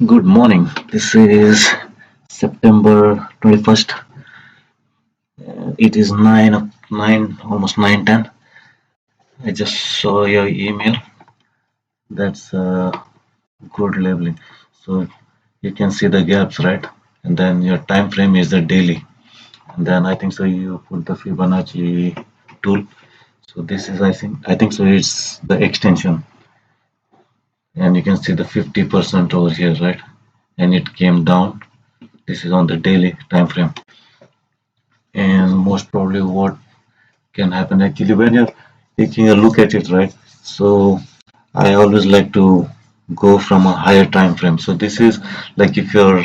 Good morning. This is September 21st. It is 9, almost 9:10. I just saw your email. That's good labeling. So you can see the gaps, right? And then your time frame is the daily. And then I think so you put the Fibonacci tool. So this is I think so it's the extension. And you can see the 50% over here, right? And it came down. This is on the daily time frame. And most probably what can happen actually when you're taking a look at it, right? So I always like to go from a higher time frame. So this is like if you're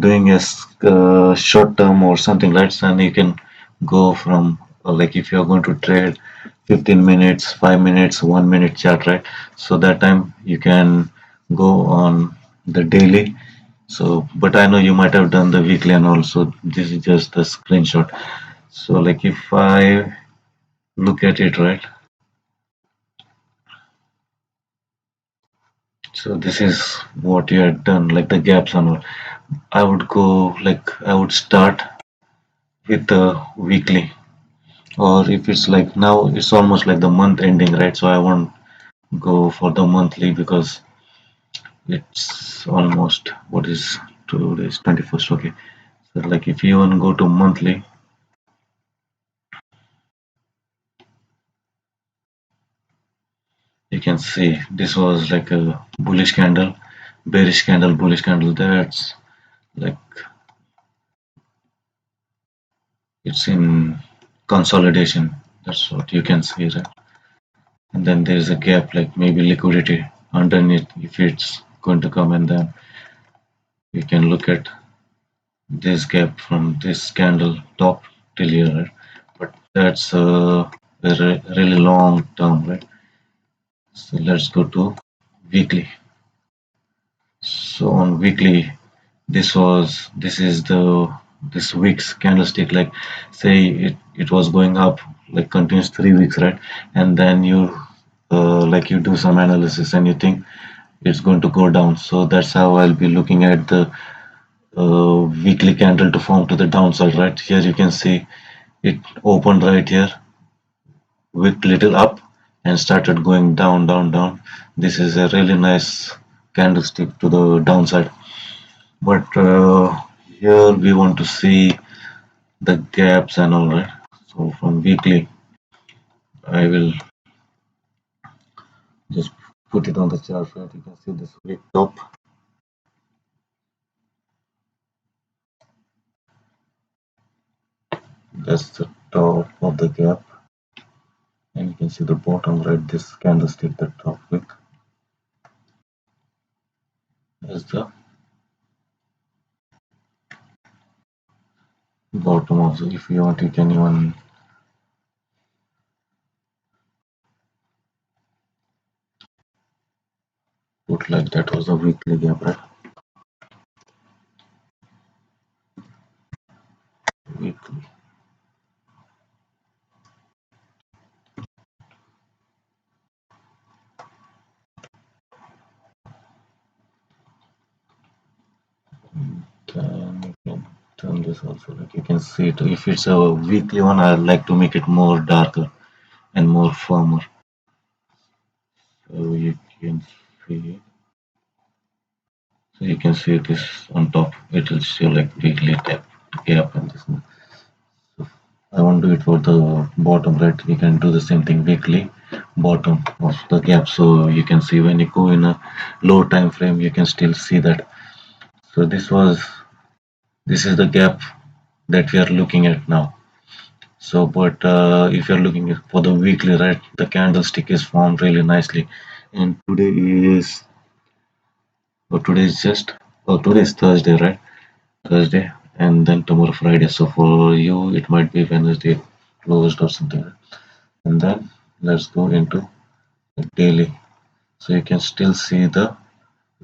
doing a short term or something, right? And you can go from like if you're going to trade 15 minutes, 5 minutes, 1 minute chart, right? So that time you can go on the daily. So but I know you might have done the weekly and also this is just the screenshot. So like if I look at it, right? So this is what you had done, like the gaps and all. I would go like I would start with the weekly, or if it's like now it's almost like the month ending, right? So I won't go for the monthly because it's almost what is today's 21st. Okay, so like if you want to go to monthly, you can see this was like a bullish candle, bearish candle, bullish candle. That's like it's in consolidation. That's what you can see, right? And then there's a gap, like maybe liquidity underneath if it's going to come, and then you can look at this gap from this candle top till here, right? But that's a really long term, right? So let's go to weekly. So on weekly, this is this week's candlestick. Like say it was going up like continuous 3 weeks, right? And then you like you do some analysis and you think it's going to go down. So that's how I'll be looking at the weekly candle to form to the downside, right? Here you can see it opened right here with little up and started going down, down, down. This is a really nice candlestick to the downside. But here we want to see the gaps and all, right? So from weekly, I will just put it on the chart, right? You can see this week top. That's the top of the gap. And you can see the bottom, right? This candlestick, the top wick is the bottom of the, if you want, you can even put like that was a weekly gap, right? Weekly. Then you can turn this also, like you can see it. If it's a weekly one, I like to make it more darker and more firmer. So you can see, so you can see this on top. It will show like weekly gap and this one. So I want to do it for the bottom, right? You can do the same thing weekly bottom of the gap. So you can see when you go in a low time frame, you can still see that. So this is the gap that we are looking at now. So, but if you're looking for the weekly, right, the candlestick is formed really nicely. And today is just, today is Thursday, right? Thursday, and then tomorrow Friday. So for you, it might be Wednesday closed or something. And then let's go into the daily. So you can still see the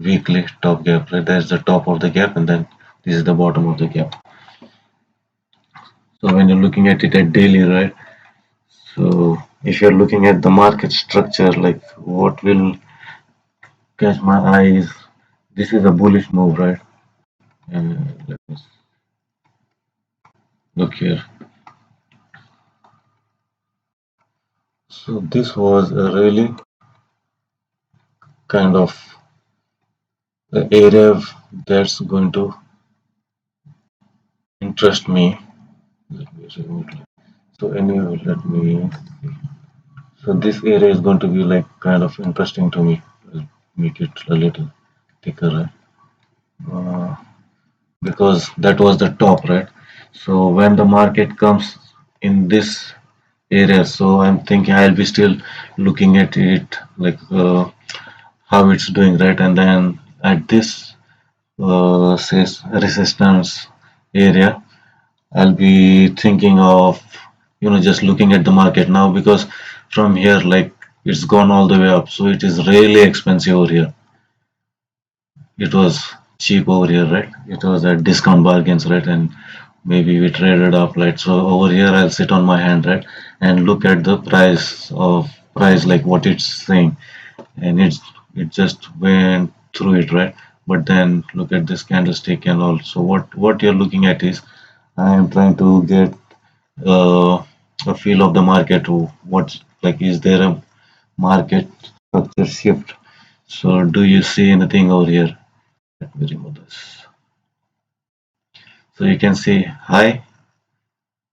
weekly top gap, right? That's the top of the gap, and then this is the bottom of the gap. So when you're looking at it at daily, right? So if you're looking at the market structure, like what will catch my eyes, This is a bullish move, right? And let me look here. So this was a really kind of the area that's going to interest me. Let me remove it. So anyway, let me. So this area is going to be like kind of interesting to me. I'll make it a little thicker, right? Because that was the top, right? So when the market comes in this area, so I'm thinking I'll be still looking at it like how it's doing, right? And then at this says resistance area, I'll be thinking of just looking at the market now, because from here like it's gone all the way up, so it is really expensive over here. It was cheap over here, right? It was at discount bargains, right? And maybe we traded up, right? So over here I'll sit on my hand, right, and look at the price like what it's saying, and it just went through it, right? But then look at this candlestick and all. So what you're looking at is I am trying to get a feel of the market. What's like, is there a market structure shift? So do you see anything over here? Let me remove this. So you can see high,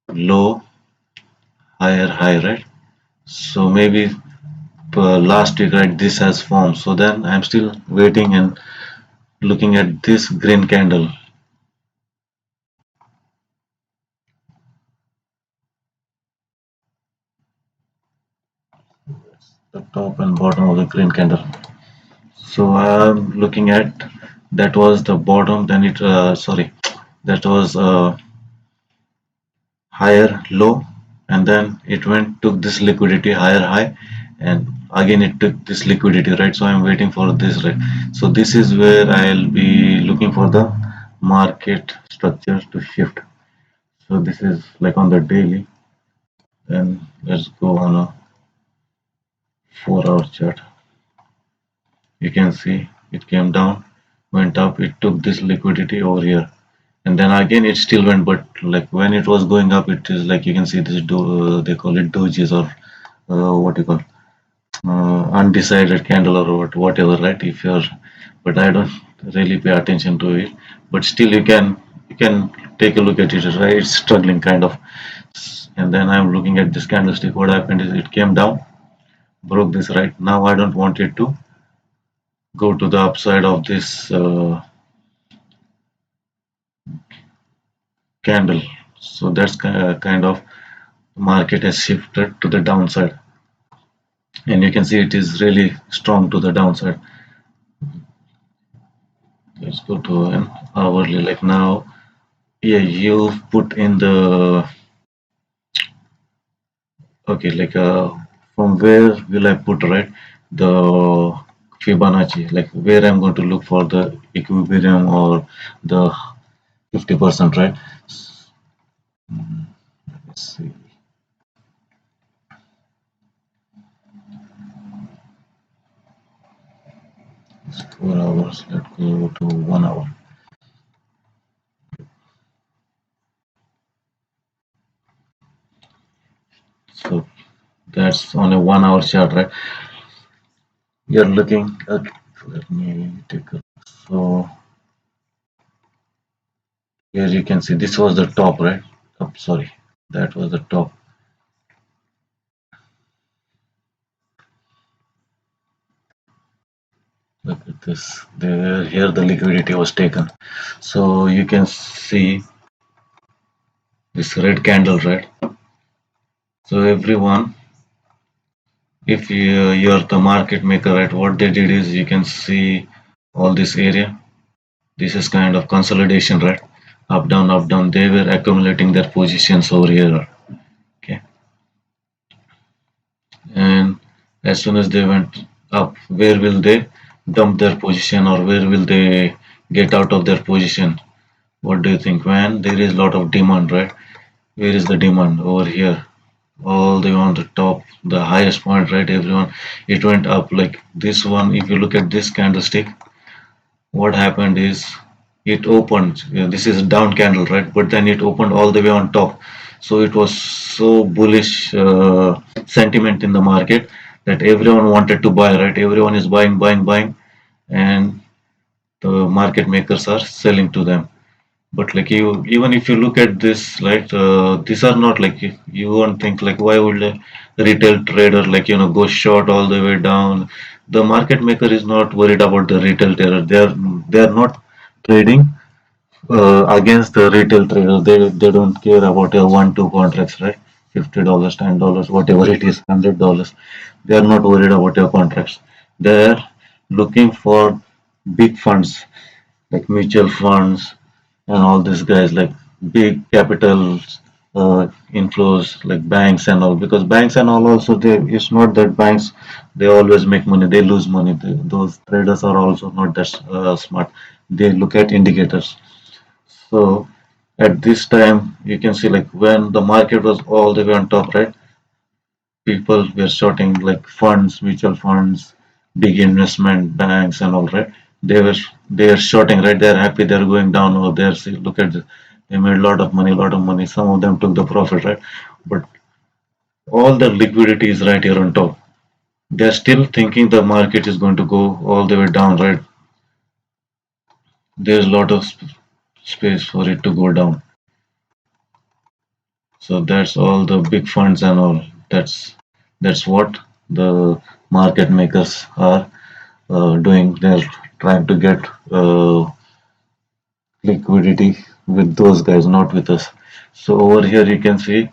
low, higher, high, right? So maybe last week, right, this has formed. So then I'm still waiting and looking at this green candle. The top and bottom of the green candle. So I'm looking at, that was the bottom, then it sorry, that was higher low, and then it went took this liquidity higher high, and again it took this liquidity, right? So I'm waiting for this, right? So this is where I'll be looking for the market structure to shift. So this is like on the daily, and let's go on a 4-hour chart. You can see it came down, went up, it took this liquidity over here, and then again it still went, but like when it was going up, it is like you can see this they call it dojis, or what you call undecided candle, or whatever, right? If you're, but I don't really pay attention to it, but still you can take a look at it, right? It's struggling kind of. And then I'm looking at this candlestick. What happened is it came down, broke this, right? Now I don't want it to go to the upside of this candle. So that's kind of market has shifted to the downside, and you can see it is really strong to the downside. Let's go to an hourly, like now. Yeah, you put in the, okay, like from where will I put, right, the Fibonacci, like where I'm going to look for the equilibrium or the 50%, right? Let's see. 4 hours. Let's go to 1 hour. So that's on a 1 hour chart, right? You're looking. Okay, let me take a. So here you can see this was the top, right? Oh, sorry, that was the top. Look at this. There, here the liquidity was taken. So you can see this red candle, right? So everyone, if you're the market maker, right, what they did is you can see all this area. This is kind of consolidation, right? Up, down, up, down. They were accumulating their positions over here. Okay. And as soon as they went up, where will they dump their position, or where will they get out of their position? What do you think? When there is a lot of demand, right? Where is the demand? Over here, all the way on the top, the highest point, right? Everyone, it went up like this one. If you look at this candlestick, what happened is it opened, this is a down candle, right? But then it opened all the way on top. So it was so bullish sentiment in the market that everyone wanted to buy, right? Everyone is buying, buying, buying, and the market makers are selling to them. But like you, even if you look at this, right, these are not like you won't think like why would a retail trader like go short all the way down. The market maker is not worried about the retail trader. They are not trading against the retail trader. They don't care about a 1 2 contracts, right? $50, $10, whatever it is, $100. They are not worried about your contracts. They're looking for big funds like mutual funds and all these guys like big capital inflows like banks and all, because banks and all also, they it's not that banks they always make money, they lose money. Those traders are also not that smart. They look at indicators. So at this time you can see like when the market was all the way on top, right, people were shorting like funds, mutual funds, big investment banks and all, right? They are shorting, right? They're happy they're going down over there. See, look at this. They made a lot of money, a lot of money. Some of them took the profit, right? But all the liquidity is right here on top. They're still thinking the market is going to go all the way down, right? There's a lot of space for it to go down. So that's all the big funds and all. That's what the market makers are doing. They're trying to get liquidity with those guys, not with us. So over here you can see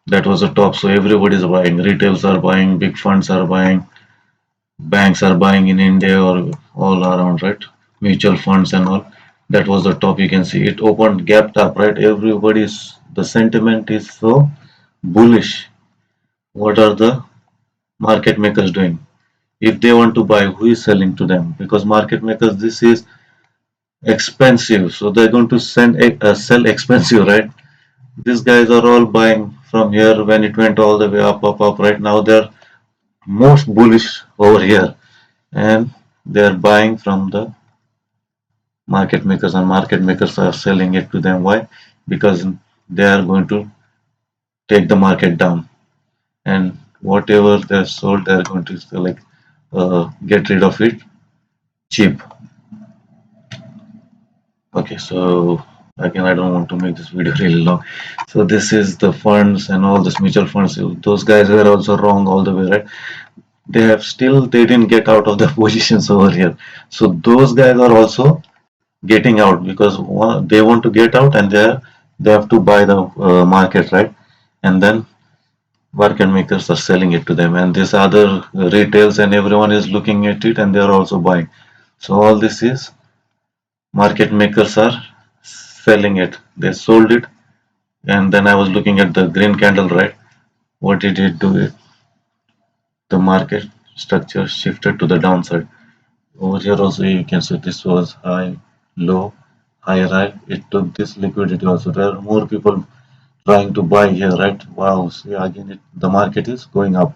that was the top. So everybody is buying. Retails are buying, big funds are buying, banks are buying in India or all around, right? Mutual funds and all. That was the top. You can see it opened, gapped up, right? Everybody's the sentiment is so bullish. What are the market makers doing? If they want to buy, who is selling to them? Because market makers, this is expensive, so they're going to sell expensive, right? These guys are all buying from here when it went all the way up, up, up. Right now they're most bullish over here, and they're buying from the market makers, and market makers are selling it to them. Why? Because they are going to take the market down, and whatever they're sold, they're going to like get rid of it cheap. Okay, so again, I don't want to make this video really long. So this is the funds and all this mutual funds. Those guys were also wrong all the way, right? They didn't get out of the positions over here. So those guys are also getting out because they want to get out, and they have to buy the market, right? And then market makers are selling it to them, and this other retails and everyone is looking at it, and they are also buying. So all this is market makers are selling it. They sold it, and then I was looking at the green candle, right? What did it do? The market structure shifted to the downside. Over here also you can see this was high, low, higher high. It took this liquidity also. There are more people trying to buy here, right? Wow, see again the market is going up.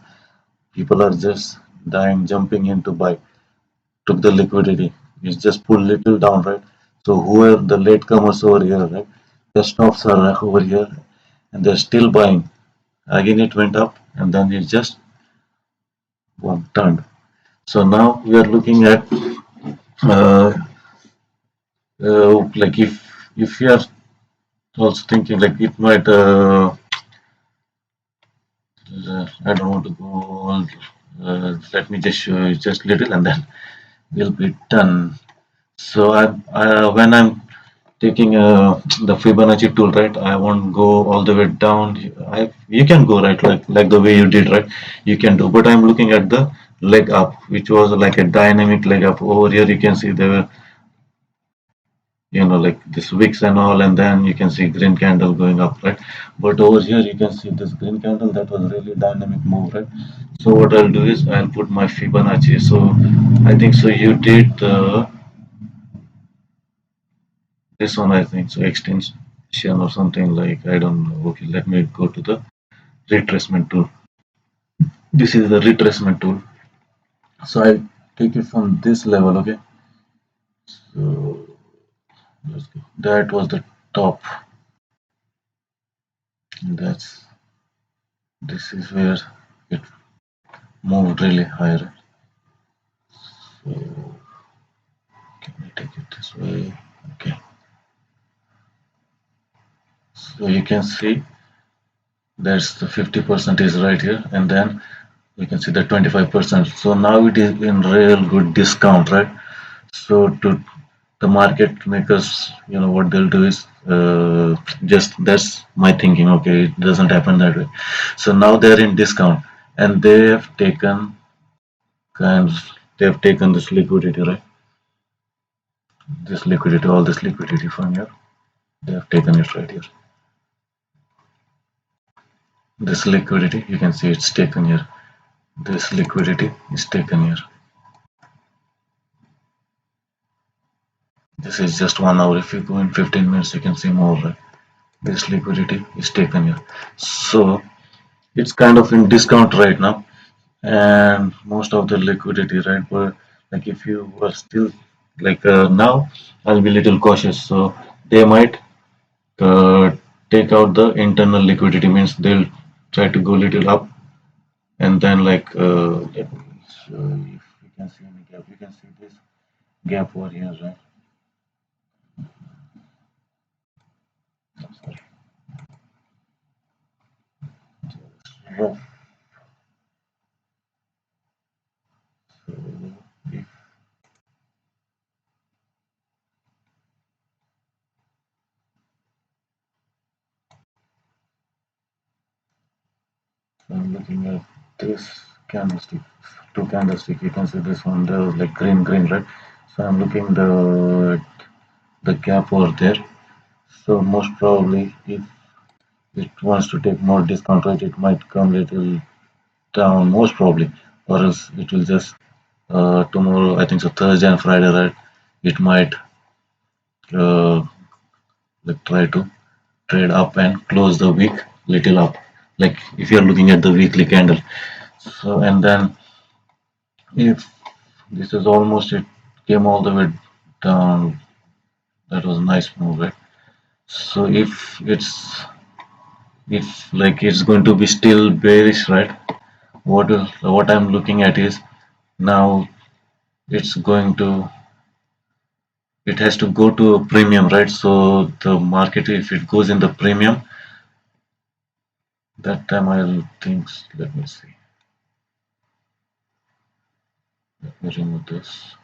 People are just dying, jumping in to buy. Took the liquidity. It's just pulled little down, right? So whoever the latecomers over here, right? The stops are over here, and they're still buying. Again it went up, and then it just turned. So now we are looking at uh, like if you are also thinking like it might I don't want to go on, let me just show you just little and then we'll be done. So when I'm taking the Fibonacci tool, right, I won't go all the way down. You can go right like the way you did, right, you can do, but I'm looking at the leg up, which was like a dynamic leg up. Over here you can see there were like this wicks and all, and then you can see green candle going up, right? But over here you can see this green candle, that was really dynamic move, right? So what I'll do is I'll put my Fibonacci. So I think so you did this one, I think so, extension or something, like I don't know. Okay, let me go to the retracement tool. This is the retracement tool. So I take it from this level, okay? So let's go. That was the top. That's this is where it moved really higher. So can we take it this way? Okay. So you can see that's the 50% is right here, and then we can see the 25%. So now it is in real good discount, right? So to the market makers, what they'll do is just that's my thinking. Okay, it doesn't happen that way. So now they're in discount, and kind of, they've taken this liquidity, right? This liquidity, all this liquidity from here, they have taken it right here. This liquidity, you can see it's taken here. This liquidity is taken here. This is just 1 hour. If you go in 15 minutes, you can see more, right? This liquidity is taken here. So it's kind of in discount right now, and most of the liquidity, right? But like if you were still like now, I'll be a little cautious. So they might uh, take out the internal liquidity, means they'll try to go little up, and then like let me show if you can see any gap. You can see this gap over here, right? I'm sorry. Rough. So if I'm looking at this candlestick, two candlestick, you can see this one there was like green, green, right? So I'm looking the gap over there. So most probably, if it wants to take more discount rate, it might come little down, most probably, or else it will just tomorrow. I think so Thursday and Friday, right? It might uh, like try to trade up and close the week little up. Like if you're looking at the weekly candle. So and then if this is almost it came all the way down. That was a nice move, right? So if like it's going to be still bearish, right? What I'm looking at is now it's going to it has to go to a premium, right? So the market, if it goes in the premium, that time I'll think. Let me see. Let me remove this.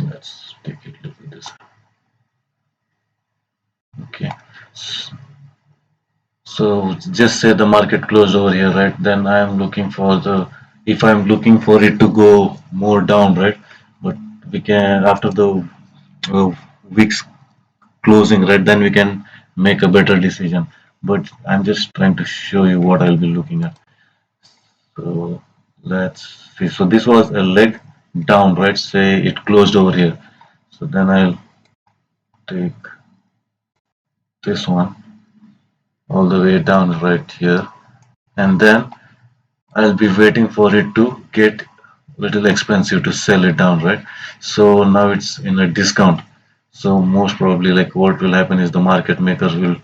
Let's take it. Look at this. Okay. So just say the market closed over here, right? Then I am looking for if I'm looking for it to go more down, right? But we can, after the uh, week's closing, right? Then we can make a better decision. But I'm just trying to show you what I'll be looking at. So let's see. So this was a leg down, right? Say it closed over here. So then I'll take this one all the way down right here, and then I'll be waiting for it to get little expensive to sell it down, right? So now it's in a discount. So most probably, like what will happen is the market makers will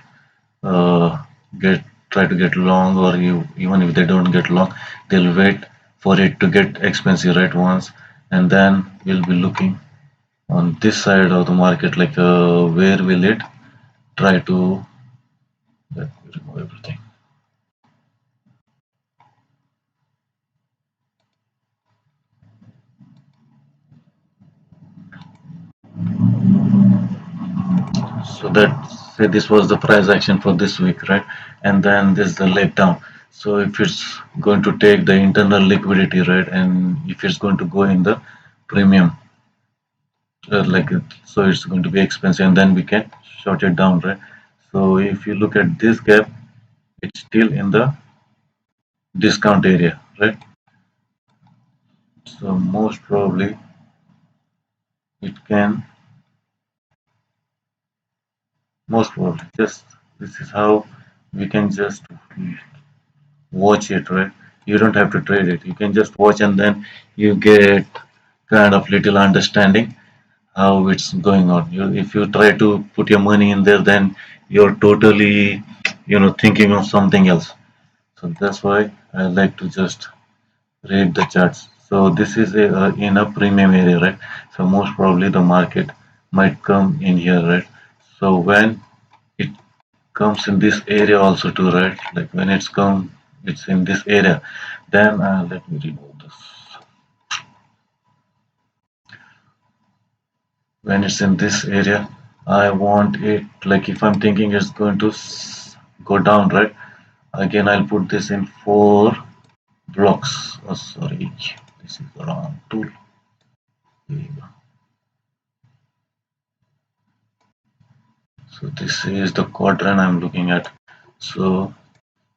get try to get long, or even if they don't get long, they'll wait for it to get expensive, right? Once, and then we'll be looking on this side of the market, like where will it try to let me remove everything. So that say this was the price action for this week, right? And then this is the leg down. So if it's going to take the internal liquidity, right, and if it's going to go in the premium, so it's going to be expensive, and then we can short it down, right? So if you look at this gap, it's still in the discount area, right? So most probably it can, most probably just this is how we can just watch it, right? You don't have to trade it. You can just watch, and then you get kind of little understanding how it's going on. If you try to put your money in there, then you're totally, thinking of something else. So that's why I like to just read the charts. So this is in a premium area, right? So most probably the market might come in here, right? So when it comes in this area also too, right? Like when it's in this area, then let me remove this. When it's in this area, I want it, like if I'm thinking it's going to go down, right? Again, I'll put this in 4 blocks. Oh, sorry, this is the wrong tool. Here you go. So this is the quadrant I'm looking at. So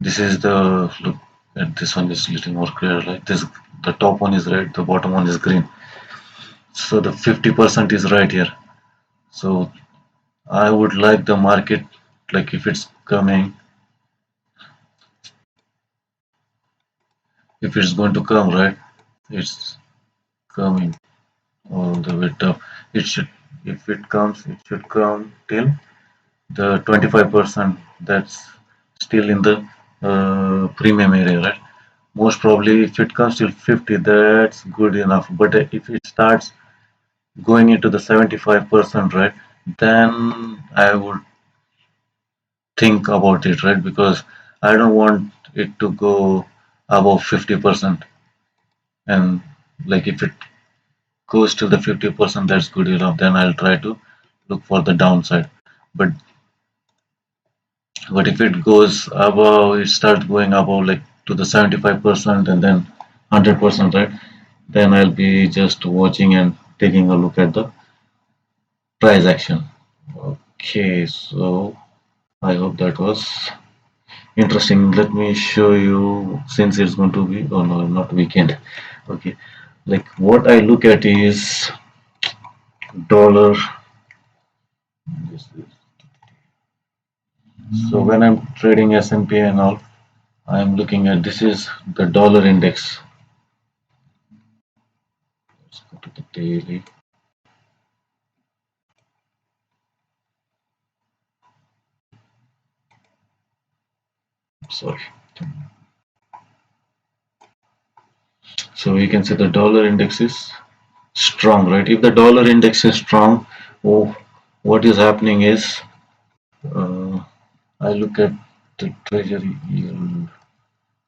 this is the look at this one is little more clear. Like this, the top one is red, the bottom one is green. So the 50% is right here. So I would like the market, like if it's going to come, right? It's coming all the way up. It should, if it comes, it should come till the 25% that's still in the premium area, right? Most probably, if it comes till 50, that's good enough. But if it starts going into the 75%, right, then I would think about it, right? Because I don't want it to go above 50%. And like if it goes to the 50%, that's good enough. Then I'll try to look for the downside. But if it goes above, it starts going above like to the 75% and then 100%, right? Then I'll be just watching and taking a look at the price action. Okay, so I hope that was interesting. Let me show you since it's going to be, oh no, not weekend. Okay, like what I look at is dollar. So when I'm trading S&P and all, I'm looking at this is the dollar index. Let's go to the daily. Sorry. So you can see the dollar index is strong, right? If the dollar index is strong, oh, what is happening is uh, I look at the treasury yield.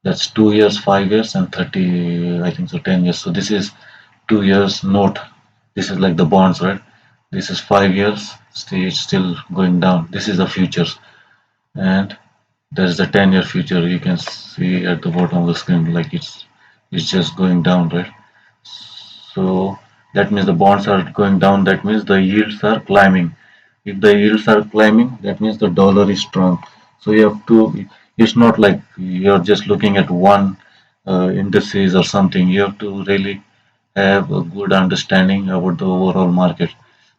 That's 2 years, 5 years, and 30. I think so, 10 years. So this is 2 years note. This is like the bonds, right? This is 5 years. It's still going down. This is the futures, and there's the 10-year future. You can see at the bottom of the screen, like it's just going down, right? So that means the bonds are going down. That means the yields are climbing. If the yields are climbing, that means the dollar is strong. So you have to. It's not like you're just looking at one indices or something. You have to really have a good understanding about the overall market.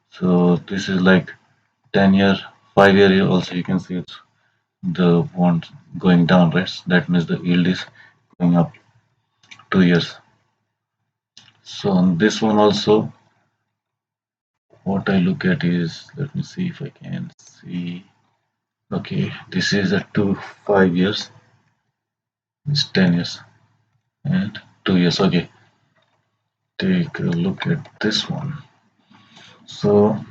So this is like 10-year, 5 year. Also, you can see it's the bond going down, right? That means the yield is going up 2 years. So on this one also, what I look at is, let me see if I can see. Okay, this is a 5 years, it's 10 years and 2 years. Okay, take a look at this one. So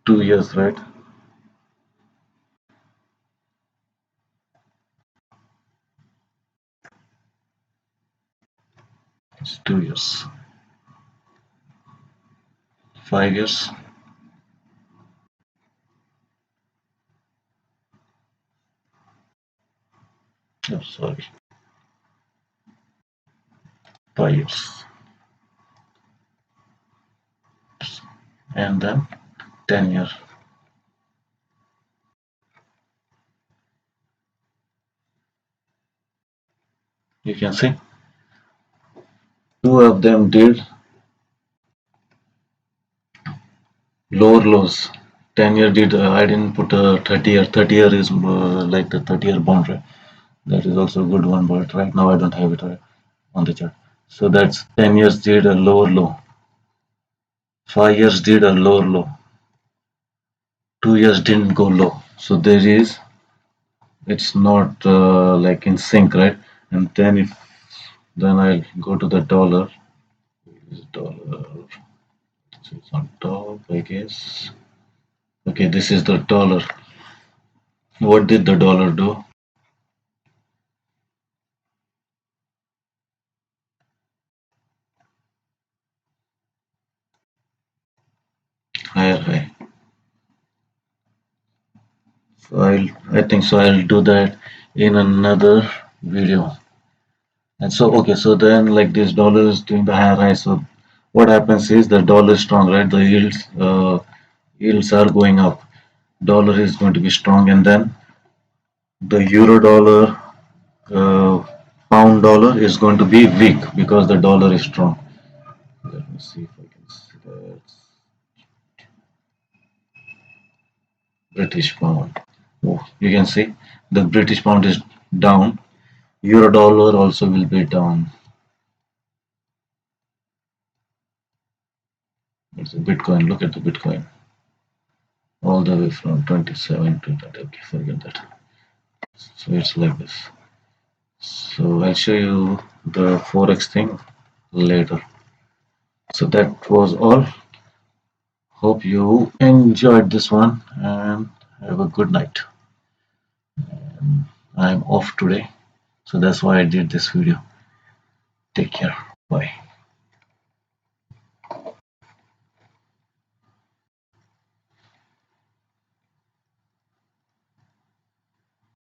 2 years, right? It's 2 years. 5 years. Oh, sorry. 5 years. And then 10 years. You can see two of them did lower lows. 10-year did, I didn't put a 30-year. 30-year is like the 30-year bond, right? That is also a good one, but right now I don't have it on the chart. So that's 10 years did a lower low, 5 years did a lower low, 2 years didn't go low. So there is, it's not like in sync, right? And then if then I'll go to the dollar. Is dollar? So it's on top, I guess. Okay, this is the dollar. What did the dollar do? Higher high. So I think so. I'll do that in another video. And so okay, so then like this dollar is doing the higher high. So what happens is the dollar is strong, right? The yields are going up. Dollar is going to be strong, and then the euro dollar, uh, pound dollar is going to be weak because the dollar is strong. Let me see if I can see that. British pound. Oh, you can see the British pound is down. Euro dollar also will be down. It's a Bitcoin. Look at the Bitcoin. All the way from 27 to that. Okay, forget that. So it's like this. So I'll show you the forex thing later. So that was all. Hope you enjoyed this one and have a good night. I'm off today, so that's why I did this video. Take care. Bye.